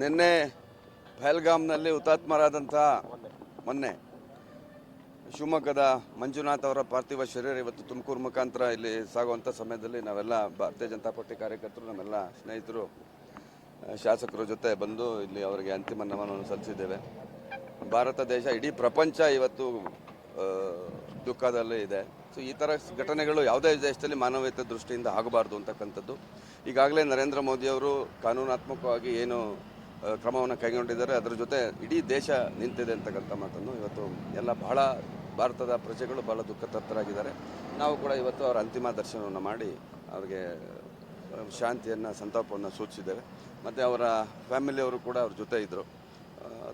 ನಿನ್ನೆ ಪಹಲ್ಗಾಮ್ನಲ್ಲಿ ಹುತಾತ್ಮರಾದಂಥ ಮೊನ್ನೆ ಶಿವಮೊಗ್ಗದ ಮಂಜುನಾಥ್ ಅವರ ಪಾರ್ಥಿವ ಶರೀರ ಇವತ್ತು ತುಮಕೂರು ಮುಖಾಂತರ ಇಲ್ಲಿ ಸಾಗುವಂಥ ಸಮಯದಲ್ಲಿ ನಾವೆಲ್ಲ ಭಾರತೀಯ ಜನತಾ ಪಾರ್ಟಿ ಕಾರ್ಯಕರ್ತರು, ನಮ್ಮೆಲ್ಲ ಸ್ನೇಹಿತರು, ಶಾಸಕರ ಜೊತೆ ಬಂದು ಇಲ್ಲಿ ಅವರಿಗೆ ಅಂತಿಮ ನಮನವನ್ನು ಸಲ್ಲಿಸಿದ್ದೇವೆ. ಭಾರತ ದೇಶ, ಇಡೀ ಪ್ರಪಂಚ ಇವತ್ತು ದುಃಖದಲ್ಲಿ ಇದೆ. ಸೊ ಈ ಥರ ಘಟನೆಗಳು ಯಾವುದೇ ದೇಶದಲ್ಲಿ ಮಾನವೀಯತೆ ದೃಷ್ಟಿಯಿಂದ ಆಗಬಾರ್ದು ಅಂತಕ್ಕಂಥದ್ದು. ಈಗಾಗಲೇ ನರೇಂದ್ರ ಮೋದಿಯವರು ಕಾನೂನಾತ್ಮಕವಾಗಿ ಏನು ಕ್ರಮವನ್ನು ಕೈಗೊಂಡಿದ್ದಾರೆ, ಅದರ ಜೊತೆ ಇಡೀ ದೇಶ ನಿಂತಿದೆ ಅಂತಕ್ಕಂಥ ಮಾತನ್ನು ಇವತ್ತು ಎಲ್ಲ ಬಹಳ ಭಾರತದ ಪ್ರಜೆಗಳು ಬಹಳ ದುಃಖತಪ್ತರಾಗಿದ್ದಾರೆ. ನಾವು ಕೂಡ ಇವತ್ತು ಅವರ ಅಂತಿಮ ದರ್ಶನವನ್ನು ಮಾಡಿ ಅವರಿಗೆ ಶಾಂತಿಯನ್ನು, ಸಂತಾಪವನ್ನು ಸೂಚಿಸಿದ್ದೇವೆ. ಮತ್ತು ಅವರ ಫ್ಯಾಮಿಲಿಯವರು ಕೂಡ ಅವ್ರ ಜೊತೆ ಇದ್ದರು.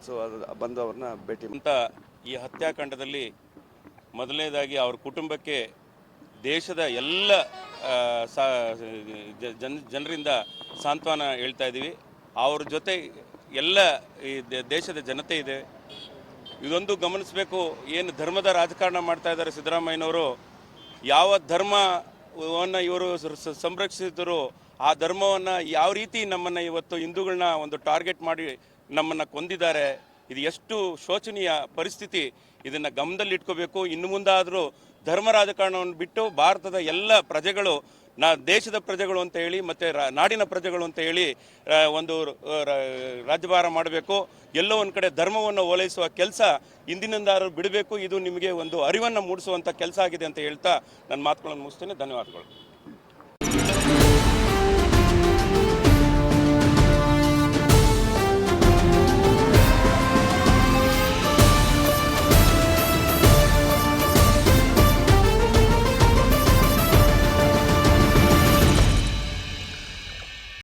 ಸೊ ಅದು ಬಂದು ಅವ್ರನ್ನ ಭೇಟಿ ಅಂತ ಈ ಹತ್ಯಾಕಾಂಡದಲ್ಲಿ ಮೊದಲನೇದಾಗಿ ಅವ್ರ ಕುಟುಂಬಕ್ಕೆ ದೇಶದ ಎಲ್ಲ ಜನರಿಂದ ಸಾಂತ್ವನ ಹೇಳ್ತಾ ಇದ್ದೀವಿ. ಅವ್ರ ಜೊತೆ ಎಲ್ಲ ಈ ದೇಶದ ಜನತೆ ಇದೆ. ಇದೊಂದು ಗಮನಿಸಬೇಕು, ಏನು ಧರ್ಮದ ರಾಜಕಾರಣ ಮಾಡ್ತಾ ಇದ್ದಾರೆ ಸಿದ್ದರಾಮಯ್ಯನವರು, ಯಾವ ಧರ್ಮವನ್ನು ಇವರು ಸಂರಕ್ಷಿಸಿದರು ಆ ಧರ್ಮವನ್ನು ಯಾವ ರೀತಿ ನಮ್ಮನ್ನು ಇವತ್ತು ಹಿಂದೂಗಳನ್ನ ಒಂದು ಟಾರ್ಗೆಟ್ ಮಾಡಿ ನಮ್ಮನ್ನು ಕೊಂದಿದ್ದಾರೆ. ಇದು ಎಷ್ಟು ಶೋಚನೀಯ ಪರಿಸ್ಥಿತಿ, ಇದನ್ನು ಗಮನದಲ್ಲಿಟ್ಕೋಬೇಕು. ಇನ್ನು ಮುಂದಾದರೂ ಧರ್ಮ ರಾಜಕಾರಣವನ್ನು ಬಿಟ್ಟು ಭಾರತದ ಎಲ್ಲ ಪ್ರಜೆಗಳು, ದೇಶದ ಪ್ರಜೆಗಳು ಅಂತ ಹೇಳಿ ಮತ್ತು ನಾಡಿನ ಪ್ರಜೆಗಳು ಅಂತ ಹೇಳಿ ಒಂದು ರಾಜ್ಯಭಾರ ಮಾಡಬೇಕು. ಎಲ್ಲೋ ಒಂದು ಕಡೆ ಧರ್ಮವನ್ನು ಓಲೈಸುವ ಕೆಲಸ ಇಂದಿನಿಂದಾದರೂ ಬಿಡಬೇಕು. ಇದು ನಿಮಗೆ ಒಂದು ಅರಿವನ್ನು ಮೂಡಿಸುವಂಥ ಕೆಲಸ ಆಗಿದೆ ಅಂತ ಹೇಳ್ತಾ ನನ್ನ ಮಾತುಗಳನ್ನು ಮುಗಿಸ್ತೇನೆ. ಧನ್ಯವಾದಗಳು.